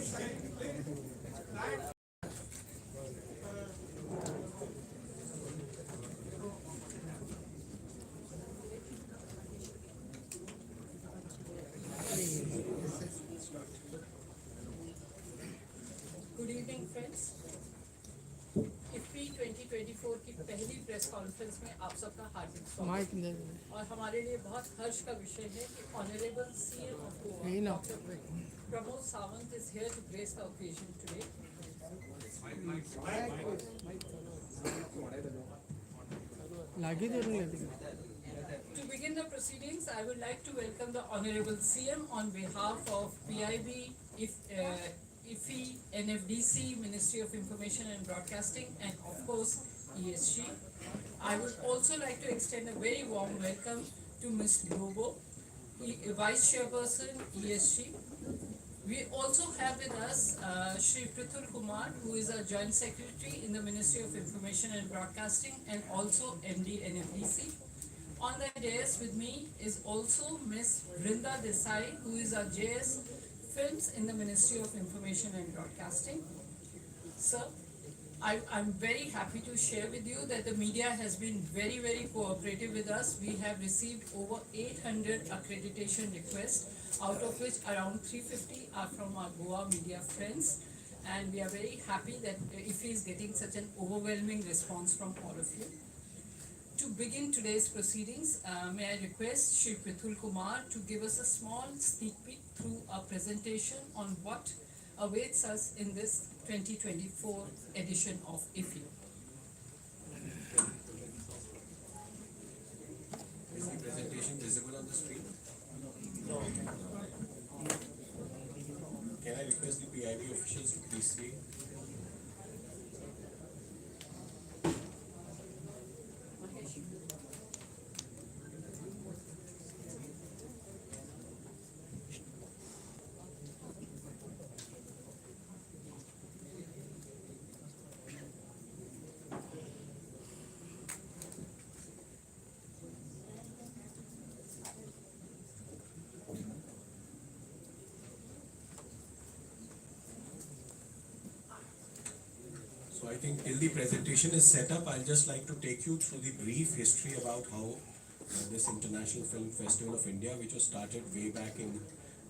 Good evening friends. IFFI 2024 की पहली press conference में आप सबका हार्दिक स्वागत। और हमारे लिए बहुत हर्ष का विषय है कि honourable CM of Goa doctor Pramod Sawant is here to grace the occasion today. To begin the proceedings, I would like to welcome the Honorable CM on behalf of PIB, IFFI, NFDC, Ministry of Information and Broadcasting, and of course ESG. I would also like to extend a very warm welcome to Ms. Lobo, Vice Chairperson, ESG. We also have with us Shri Prithul Kumar, who is a Joint Secretary in the Ministry of Information and Broadcasting and also MD NFDC. On the dais with me is also Ms. Vrinda Desai, who is a JS Films in the Ministry of Information and Broadcasting. Sir, I'm very happy to share with you that the media has been very cooperative with us. We have received over 800 accreditation requests, out of which around 350 are from our Goa media friends, and we are very happy that IFFI is getting such an overwhelming response from all of you. To begin today's proceedings, may I request Shri Prithul Kumar to give us a small sneak peek through a presentation on what awaits us in this 2024 edition of IFFI. Is the presentation visible on the screen? No. Can I request the PIB officials to please speak? So I think till the presentation is set up, I'll just like to take you through the brief history about how this International Film Festival of India, which was started way back in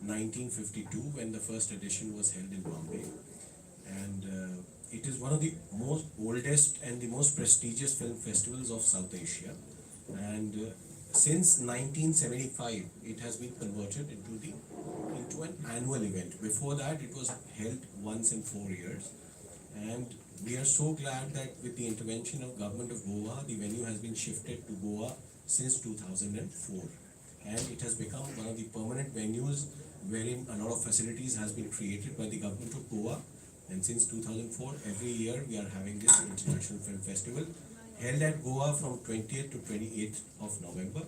1952 when the first edition was held in Bombay. And it is one of the most oldest and the most prestigious film festivals of South Asia. And since 1975, it has been converted into an annual event. Before that, it was held once in 4 years. And we are so glad that with the intervention of Government of Goa, the venue has been shifted to Goa since 2004. And it has become one of the permanent venues wherein a lot of facilities has been created by the Government of Goa. And since 2004, every year we are having this International Film Festival held at Goa from 20th to 28th of November.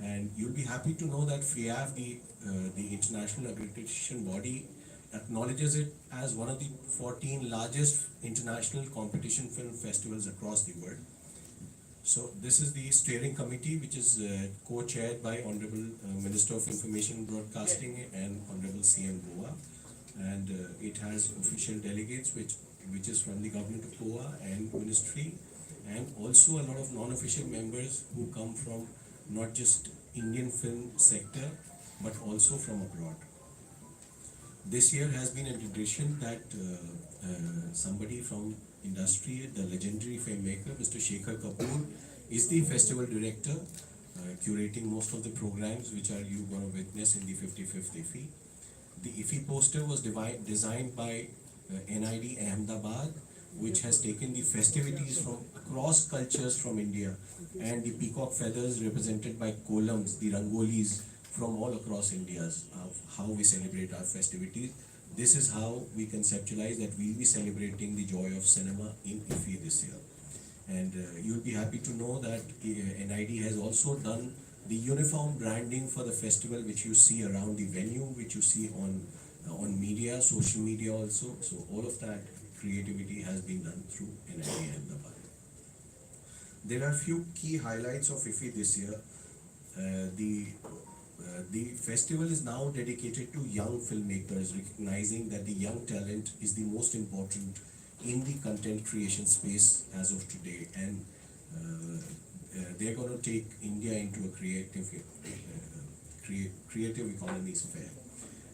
And you'll be happy to know that FIAF, the international accreditation body, acknowledges it as one of the 14 largest international competition film festivals across the world. So this is the steering committee, which is co-chaired by Honorable Minister of Information and Broadcasting and Honorable CM Goa. And it has official delegates which is from the Government of Goa and Ministry, and also a lot of non-official members who come from not just Indian film sector but also from abroad. This year has been a tradition that somebody from industry, the legendary filmmaker Mr. Shekhar Kapoor, is the festival director, curating most of the programs which are you going to witness in the 55th IFFI. The IFFI poster was designed by NID Ahmedabad, which has taken the festivities from across cultures from India, and the peacock feathers represented by columns, the rangolis from all across India, how we celebrate our festivities. This is how we conceptualize that we'll be celebrating the joy of cinema in IFFI this year. And you'll be happy to know that NID has also done the uniform branding for the festival, which you see around the venue, which you see on media, social media also. So all of that creativity has been done through NID Ahmedabad. There are few key highlights of IFFI this year. The the festival is now dedicated to young filmmakers, recognizing that the young talent is the most important in the content creation space as of today, and they're going to take India into a creative economies fair.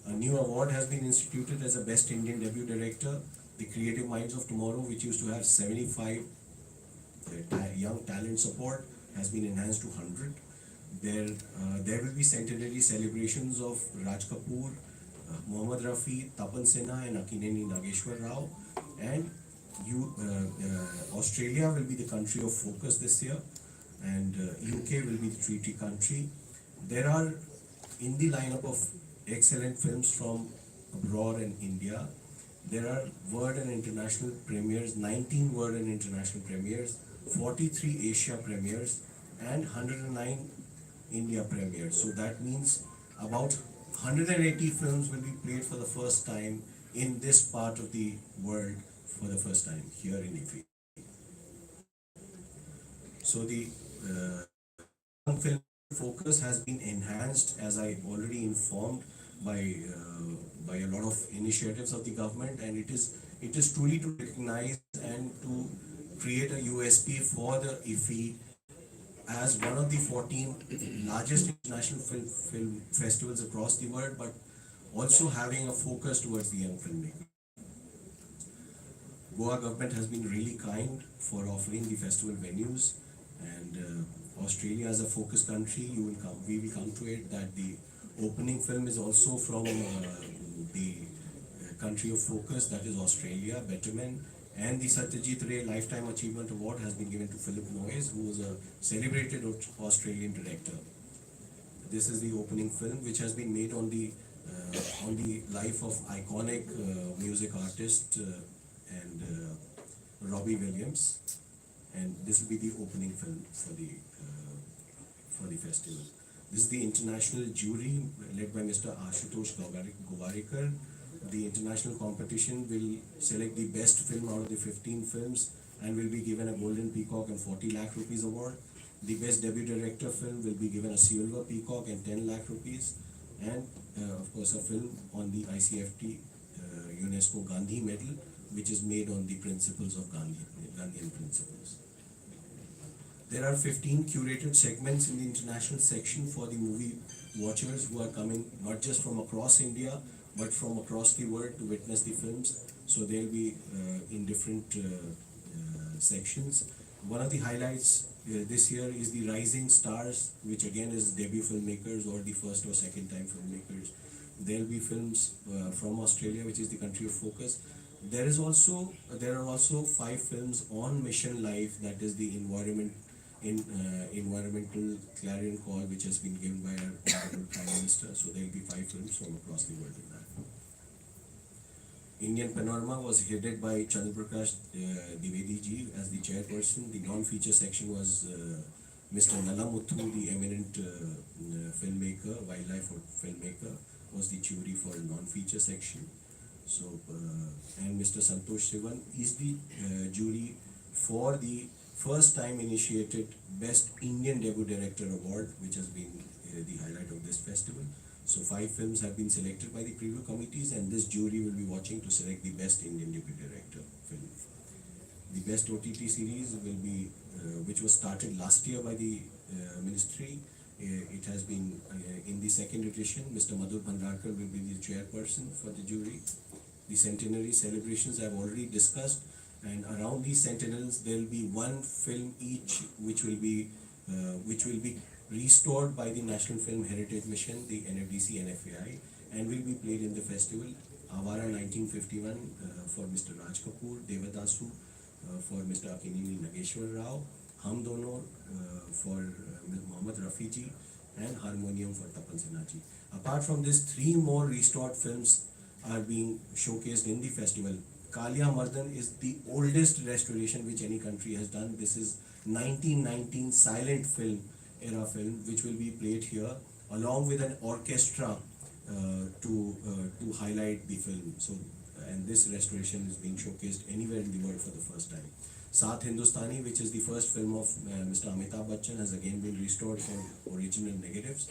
A new award has been instituted as a Best Indian Debut Director. The Creative Minds of Tomorrow, which used to have 75 young talent support, has been enhanced to 100. There will be centenary celebrations of Raj Kapoor, Mohammad Rafi, Tapan Sinha, and Akineni Nageshwar Rao. And Australia will be the country of focus this year, and UK will be the treaty country. There are in the lineup of excellent films from abroad and India. There are world and international premieres, 19 world and international premieres, 43 Asia premieres, and 109 India premieres. So that means about 180 films will be played for the first time in this part of the world for the first time here in IFFI. So the film focus has been enhanced, as I already informed, by a lot of initiatives of the government, and it is truly to recognize and to create a USP for the IFFI as one of the 14 largest international film festivals across the world, but also having a focus towards the young filmmakers. Goa government has been really kind for offering the festival venues, and Australia as a focus country, we will come to it, that the opening film is also from the country of focus, that is Australia, Betterman, and the Satyajit Ray Lifetime Achievement Award has been given to Philip Noyes, who is a celebrated Australian director. This is the opening film, which has been made on the life of iconic music artist and Robbie Williams, and this will be the opening film for the festival. This is the international jury led by Mr. Ashutosh Govarikar. The international competition will select the best film out of the 15 films and will be given a Golden Peacock and 40 lakh rupees award. The best debut director film will be given a Silver Peacock and 10 lakh rupees, and of course a film on the ICFT UNESCO Gandhi Medal, which is made on the principles of Gandhian principles. There are 15 curated segments in the international section for the movie watchers who are coming not just from across India but from across the world to witness the films. So they'll be in different sections. One of the highlights this year is the Rising Stars, which again is debut filmmakers or the first or second time filmmakers. There'll be films from Australia, which is the country of focus. There are also 5 films on mission life, that is the environmental clarion call, which has been given by our Honorable Prime Minister. So there will be 5 films from across the world in that. Indian Panorama was headed by Chandraprakash Dwivedi ji as the chairperson. The non-feature section was Mr. Nalamuthu, the eminent filmmaker, wildlife filmmaker, was the jury for non-feature section. So, and Mr. Santosh Sivan is the jury for the first time initiated Best Indian Debut Director Award, which has been the highlight of this festival. So 5 films have been selected by the preview committees, and this jury will be watching to select the Best Indian Debut Director film. The Best OTT series will be, which was started last year by the ministry. It has been in the second edition. Mr. Madhur Bhandarkar will be the chairperson for the jury. The centenary celebrations I have already discussed, and around these centennials there will be 1 film each, which will be restored by the National Film Heritage Mission, the NFDC NFAI, and will be played in the festival. Avara 1951 for Mr. Raj Kapoor, Devadasu for Mr. Akineni Nageshwar Rao, Hum Dono for Mohammad Rafi ji, and Harmonium for Tapan Sinha ji. Apart from this, 3 more restored films are being showcased in the festival. Kalia Mardan is the oldest restoration which any country has done. This is 1919 silent film era film, which will be played here along with an orchestra to highlight the film. So, and this restoration is being showcased anywhere in the world for the first time. Saath Hindustani, which is the first film of Mr. Amitabh Bachchan, has again been restored for original negatives.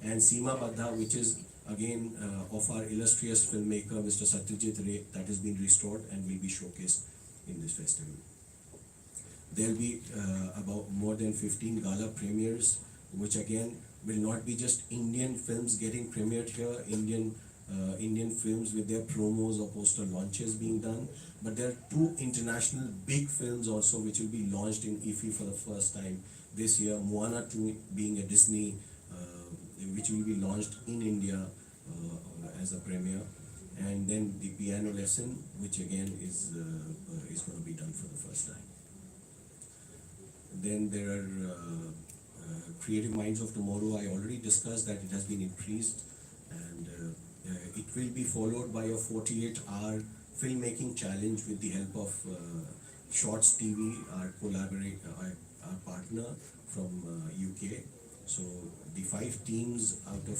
and Seema Badha, which is again of our illustrious filmmaker Mr. Satyajit Ray, that has been restored and will be showcased in this festival. There will be about more than 15 gala premieres, which again will not be just Indian films getting premiered here, Indian films with their promos or poster launches being done, but there are two international big films also which will be launched in IFFI for the first time this year. Moana 2 being a Disney, which will be launched in India as a premiere, and then the piano lesson, which again is going to be done for the first time. Then there are Creative Minds of Tomorrow. I already discussed that it has been increased, and it will be followed by a 48-hour filmmaking challenge with the help of Shorts TV, our partner from UK. So the 5 teams out of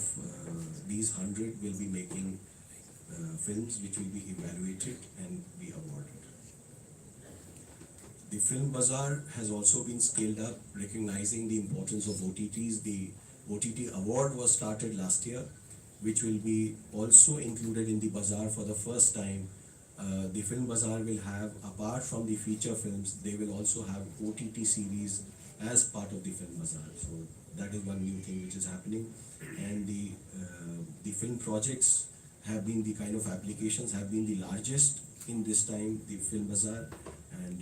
these 100 will be making films which will be evaluated and be awarded. The Film Bazaar has also been scaled up, recognizing the importance of OTTs. The OTT award was started last year, which will be also included in the bazaar for the first time. The Film Bazaar will have, apart from the feature films, they will also have OTT series as part of the Film Bazaar. So that is one new thing which is happening. And the film projects have been the kind of applications have been the largest in this time, the Film Bazaar, and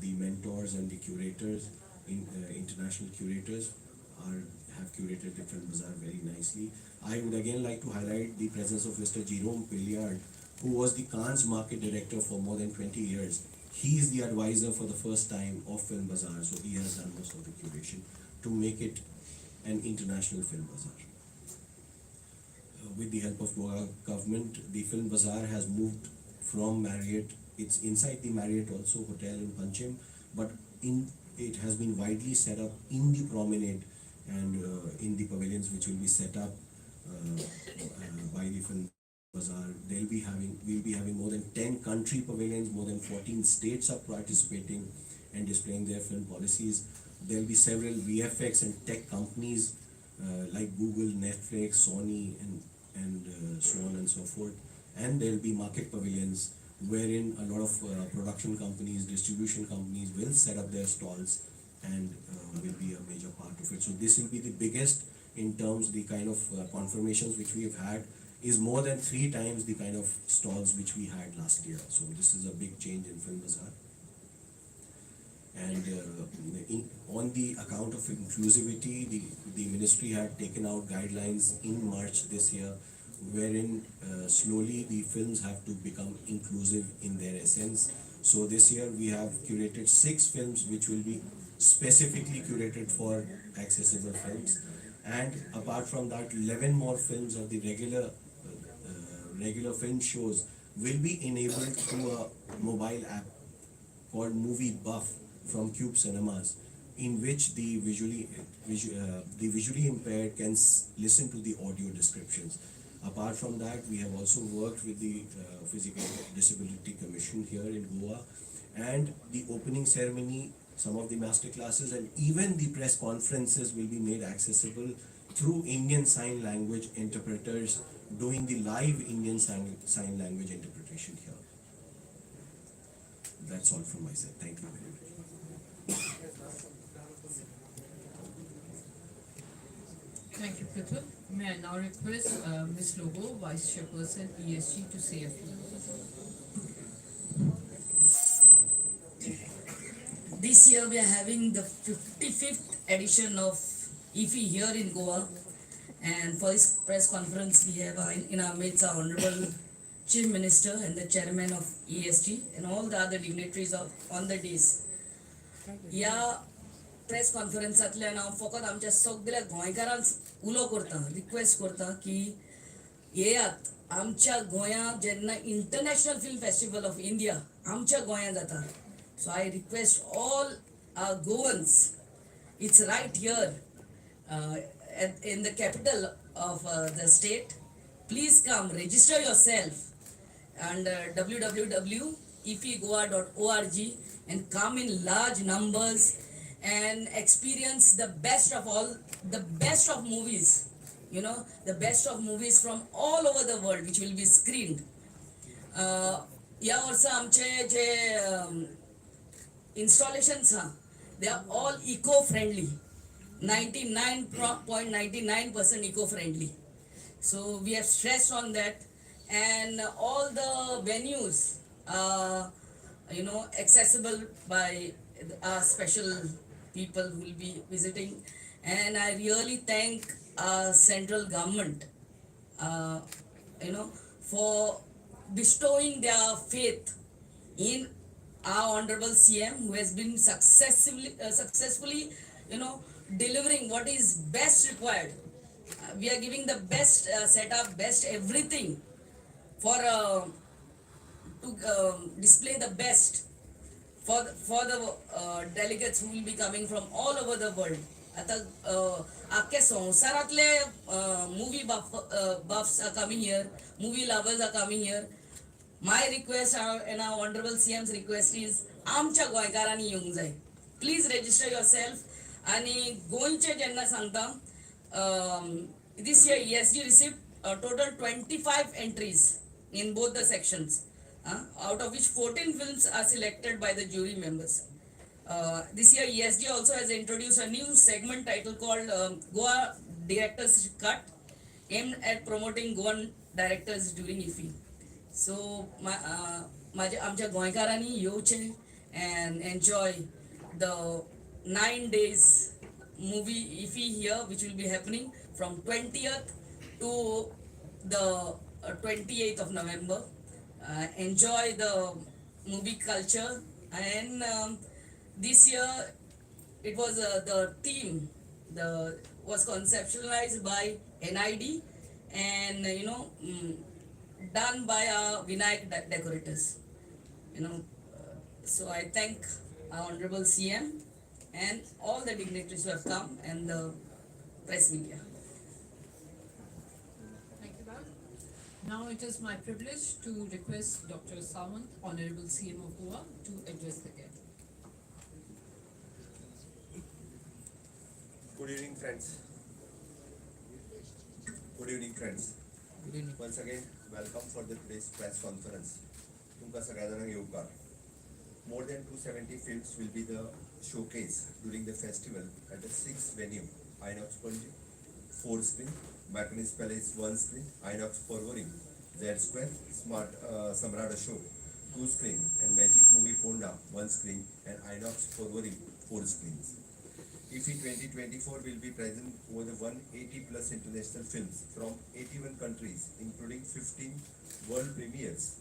the mentors and the curators, international curators have curated the Film Bazaar very nicely. I would again like to highlight the presence of Mr. Jerome Pilliard, who was the Cannes market director for more than 20 years. He is the advisor for the first time of Film Bazaar, so he has done most of the curation to make it an international Film Bazaar. With the help of Goa government, the Film Bazaar has moved from Marriott. It's inside the Marriott also hotel in Panchim, but it has been widely set up in the promenade and in the pavilions which will be set up by the Film Bazaar. We'll be having more than 10 country pavilions, more than 14 states are participating and displaying their film policies. There will be several VFX and tech companies like Google, Netflix, Sony, and so on and so forth. And there will be market pavilions wherein a lot of production companies, distribution companies will set up their stalls and will be a major part of it. So this will be the biggest in terms the kind of confirmations which we have had is more than 3 times the kind of stalls which we had last year. So this is a big change in Film Bazaar. And on the account of inclusivity, the ministry had taken out guidelines in March this year, wherein slowly the films have to become inclusive in their essence. So this year we have curated 6 films which will be specifically curated for accessible films, and apart from that 11 more films of the regular film shows will be enabled through a mobile app called Movie Buff from Cube Cinemas, in which the visually impaired can listen to the audio descriptions. Apart from that, we have also worked with the Physical Disability Commission here in Goa, and the opening ceremony, some of the master classes, and even the press conferences will be made accessible through Indian Sign Language interpreters doing the live Indian Sign Language interpretation here. That's all from my side. Thank you very much. Thank you, Prithu. May I now request Ms. Lobo, Vice Chairperson ESG, to say a few words. This year we are having the 55th edition of IFFI here in Goa, and for this press conference we have in our midst our Honorable Chief Minister and the Chairman of ESG and all the other dignitaries on the days. या press कॉन्फरन्सांतल्यान हांव फकत आमच्या सगळ्या गोंयकारांक उलो करता, request करता की येयात आमच्या गोंयांत जेन्ना international film festival of India आमच्या गोंयांत जाता. So I request all our Goans, it's right here in the capital of the state. Please come, register yourself and www.iffigoa.org and come in large numbers and experience the best of movies the best of movies from all over the world which will be screened. या वर्सा आमचे जे installations they are all eco-friendly, 99.99% eco-friendly. So we have stressed on that, and all the venues are accessible by our special people who will be visiting. And I really thank our central government, uh, for bestowing their faith in our honorable CM, who has been successfully, delivering what is best required. We are giving the best setup, best everything for to display the best for the delegates who will be coming from all over the world. आता अख्ख्या संवसारातले movie buffs are coming here, movie lovers are coming here. My request and our honorable CM's request is आमच्या गोंयकारांनी येवंक जाय. Please register yourself. आणि गोंयचे जेन्ना सांगता, this year ESG received a total 25 entries in both the sections, out of which 14 films are selected by the jury members. This year ESG also has introduced a new segment title called GOA Director's Cut, aimed at promoting Goan directors during IFFI. So आमच्या गोंयकारांनी येवचें and enjoy the 9 days movie IFFI here, which will be happening from 20th to the 28th of November. Enjoy the movie culture, and this year it was the theme was conceptualized by NID, and done by our Vinayak decorators. So I thank our honorable CM and all the dignitaries who have come and the press media. Thank you, ma'am. Now it is my privilege to request Dr. Sawant, Honorable CM of Goa, to address the guest. Good evening, friends. Good evening, friends. Good evening. Once again, welcome for the today's press conference. तुमका सगळ्यांना येवकार. More than 270 films will be the showcase during the festival at the 6th venue, Inox Panje, 4 screen, Macanese Palace 1 screen, Inox Porvorim, Z Square, Smart Samrata Show 2 screen, and Magic Movie Ponda 1 screen, and Inox Porvorim 4 screens. IFFI 2024 will be present over the 180 plus international films from 81 countries, including 15 world premieres,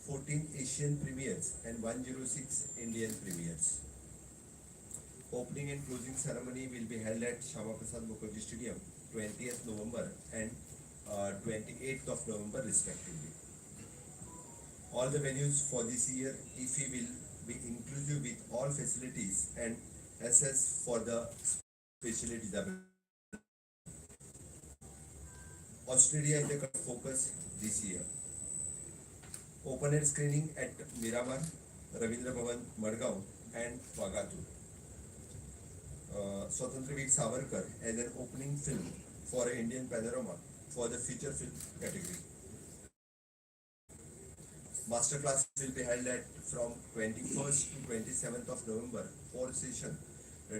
14 Asian premieres, and 106 Indian premieres. Opening and closing ceremony will be held at Shama Prasad Mukherjee Stadium, 20th November and 28th of November respectively. All the venues for this year, IFFI will be inclusive with all facilities and access for the specially disabled. Australia is the focus this year. Open air screening at Miramar, Ravindra Bhavan, Madgaon, and Wagatur. Swatantra Veer Savarkar as an opening film for Indian Panorama for the feature film category. Masterclass will be held at from 21st to 27th of November, 4 sessions,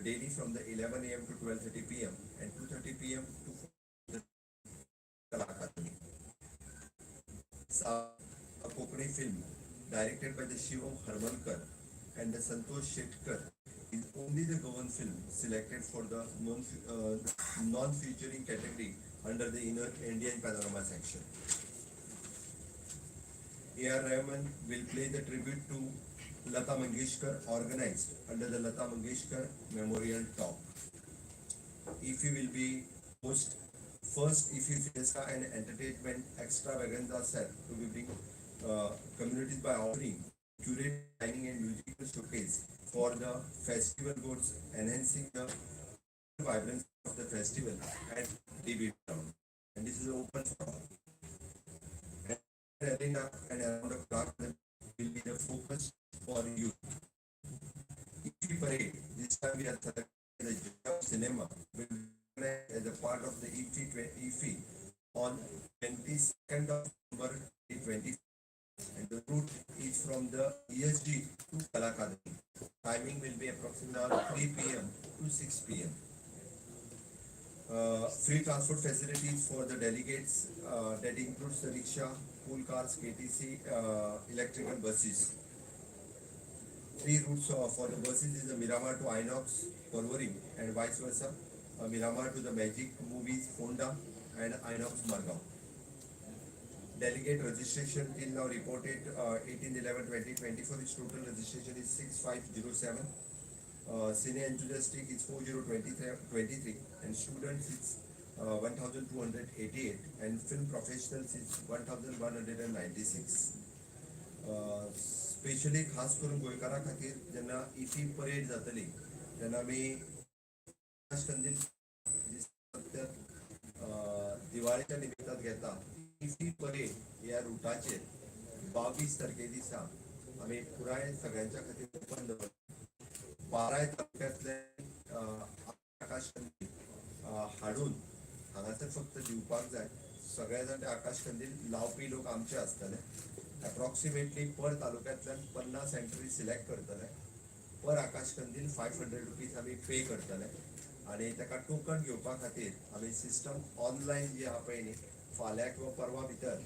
daily from the 11 a.m. to 12:30 p.m. and 2:30 p.m. to 4:00 Akademi. A Kokani film directed by the Shivam Harmalkar and the Santosh Shetkar is only the Goan film selected for the non-featuring category under the Indian Panorama section. A.R. Rahman will play the tribute to Lata Mangeshkar organized under the Lata Mangeshkar Memorial Talk. IFFI will be host first IFFI Fiesta and Entertainment Extravaganza set to be bring communities by offering curated dining and musical showcase for the festival goods, enhancing the vibrancy of the festival at DB Town. And this is open for all. Arena and around the clock will be the focus for youth. IFFI parade, this time we are selecting the cinema will be as a part part of the IFFI on 22nd of November 2020, and the route is from the ESG to Kalakadani. Timing will be approximately around 3 p.m. to 6 p.m. Free transport facilities for the delegates that includes the rickshaw, pool cars, KTC, electrical buses. Three routes for the buses is the Miramar to Inox, Porvorim, and vice versa. Miramar to the Magic Movies, Fonda, and Inox Margao. Delegate registration till now reported 18/11/2024. Its total registration is 6507. Cine enthusiastic is 4023, and students is 1288, and film professionals is 1196. Specially खास करून गोंयकारां खातीर जेन्ना IFFI parade जातली तेन्ना आमी कंदील दिवाळीच्या निमित्तान घेता इफी परेड ह्या रुटाचेर 22 तारखे दिसा आमी पुराय सगळ्यांच्या खातीर ओपन दवरता. बाराय तालुक्यांतले आकाश कंदील हाडून हांगासर फक्त दिवपाक जाय. सगळे जाण आकाश कंदील लावपी लोक आमचे आसतले. अप्रॉक्सिमेटली पर तालुक्यांतल्यान 50 एंट्री सिलेक्ट करतले. पर आकाश कंदील 500 रुपीज आमी पे करतले, आनी ताका टोकन घेवपा खातीर आमी सिस्टम ऑनलायन जी आहा पळय न्ही फाल्यां किंवा परवा भितर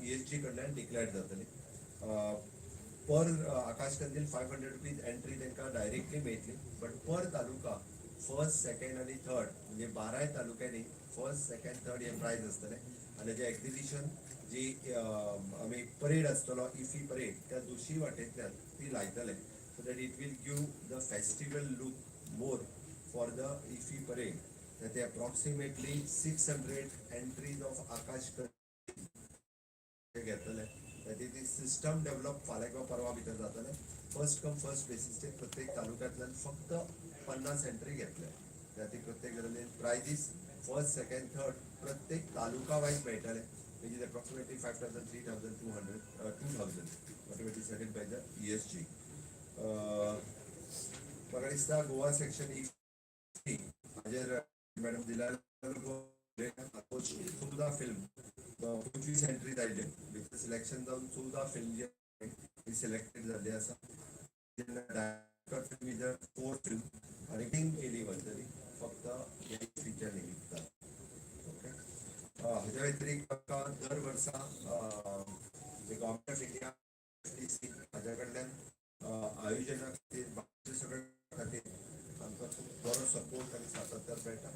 ESG कडल्यान डिक्लेअर जातली. पर आकाश कंदील 500 रुपीज एंट्री तांकां डायरेक्टली मेळटली, बट पर तालुका फर्स्ट, सेकंड आनी थर्ड म्हणजे 12 तालुक्यांनी फर्स्ट, सेकंड, थर्ड हे प्रायज आसतले. आनी जे एक्झिबिशन जी आमी परेड आसतलो इफी परेड त्या दुसरी वाटेंतल्यान ती लायतले, so that it will give the festival look more for the IFFI parade. ते अप्रॉक्सिमेटली 600 एंट्रीज ऑफ आकाश घेतले. ती सिस्टम डेव्हलप फाल्यां किंवा परवा भितर जातले. फर्स्ट कम फर्स्ट बेसिसचेर प्रत्येक तालुक्यांतल्यान फक्त 50 एंट्री घेतले. ती प्रत्येक प्रायजीस फर्स्ट, सेकंड, थर्ड प्रत्येक तालुका वायज मेळटले, which is approximately 5,000, 3,200, 2,000, whatever is set by the ESG. म्हाका दिसता गोवा सेक्शन हाजेर मॅडम दिलार 14 फिल्म 25 एंट्री जाल्ले, भितर सिलेक्शन जावन 14 फिल्म जे सिलेक्टेड जाल्ले आसा. डायरेक्टर विथ 4 फिल्म आनी टीम केली वतली फक्त ह्या फिच्या निमित्तान. हाच्या व्यतिरिक्त दर वर्सा गव्हर्मेंट ऑफ इंडिया हाच्या कडल्यान आयोजना खातीर बाकीच्या सगळ्या खातीर आमकां खूब बरो सपोर्ट आनी सातत्य मेळटा.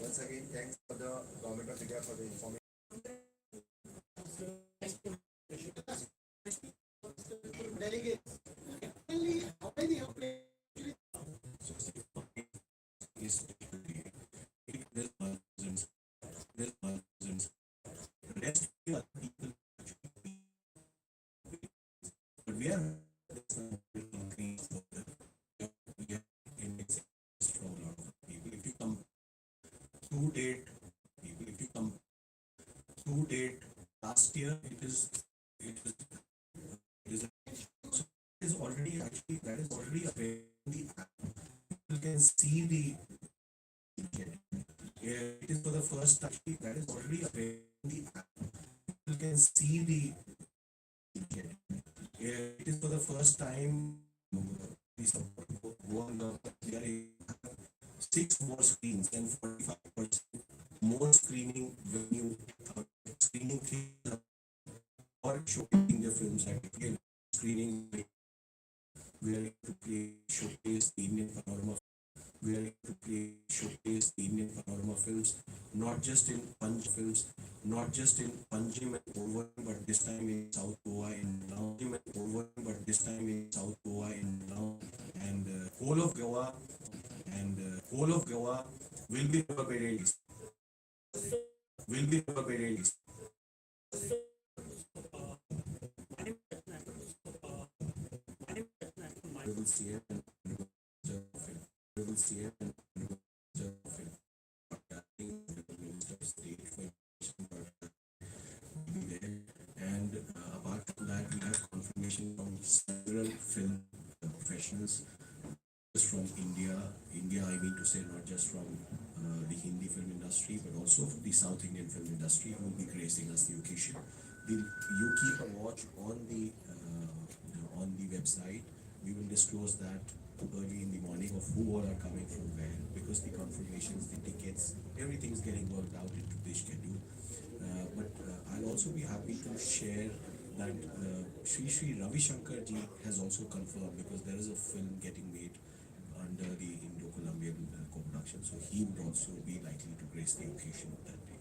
Once again thanks for the government of India for the information. We are if you come to date, last year it is already actually that is already available in the app. You can see the it is for the first actually that is already available in the app. You can see the it is for the first time we support we are 6 more screens and 45% more screening venue screening or showcasing the films at screening. We are to showcase the Indian panorama. We are to showcase the Indian panorama films, not just in Panjim and Over, but this time in South Goa and now, and whole of Goa will be reverberated. And apart from that, we have confirmation from several film professionals just from India, I mean to say, not just from the Hindi film industry. industry, but also the South Indian film industry, who will be gracing us the occasion. You keep a watch on the website. We will disclose that early in the morning of who all are coming from where, because the confirmations, the tickets, everything's getting worked out into the schedule. But I'll also be happy to share that Sri Ravi Shankar ji has also confirmed, because there is a film getting made under the Indo-Colombian co-production, so he would also be likely to grace the occasion of that day.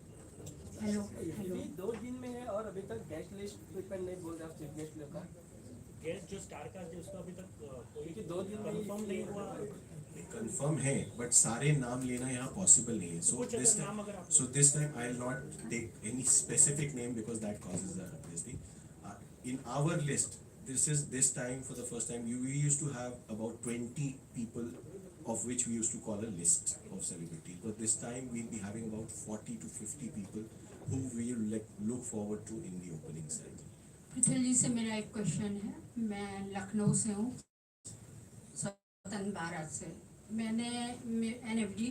Hello अभी 2 दिन में है और अभी तक guest list prepare नहीं बोल रहे आप चीफ गेस्ट लोग का गेस्ट जो स्टार कास्ट है उसका अभी तक कोई क्योंकि 2 दिन में कंफर्म नहीं हुआ। कंफर्म है, बट सारे नाम लेना यहाँ पॉसिबल नहीं है. कुछ अगर नाम अगर आप This time I will not take any specific name, because that causes this thing. In our list, this time for the first time, we used to have about 20 people, of which we used to call a list of celebrities. But this time we'll be having about 40 to 50 people who we will look forward to in the opening ceremony. पृथ्वी जी से मेरा एक question है. मैं लखनऊ से हूँ, स्वतंत्र भारत से. मैंने NFD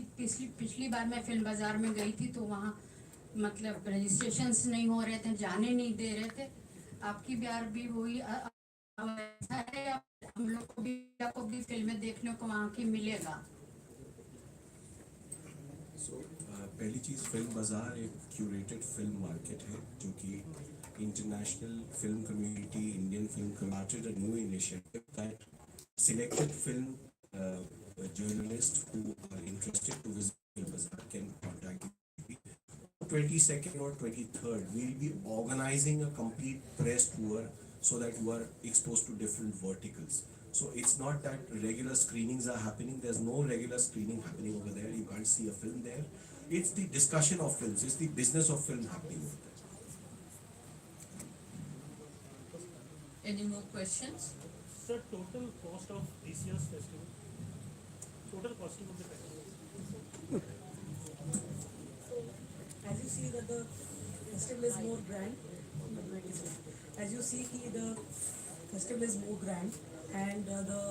पिछली बार मैं फिल्म बाजार में गई थी, तो वहाँ मतलब रजिस्ट्रेशंस नहीं हो रहे थे, जाने नहीं दे रहे थे. आपकी बार भी वही हम लोग को भी आपको भी फिल्में देखने को वहाँ की मिलेगा. So, पहली चीज़, फिल्म बाजार एक क्यूरेटेड फिल्म मार्केट है, जो कि international film community, Indian film started a new initiative that selected film journalists who are interested to visit film bazaar can contact me. 22nd or 23rd, we will be organizing a complete press tour so that you are exposed to different verticals. So it's not that regular screenings are happening. There's no regular screening happening over there. You can't see a film there. It's the discussion of films. It's the business of film happening over there. Any more questions? Sir total cost of this years festival, total costing of the festival. As you see that the festival is more grand, as you see the festival is more grand, and the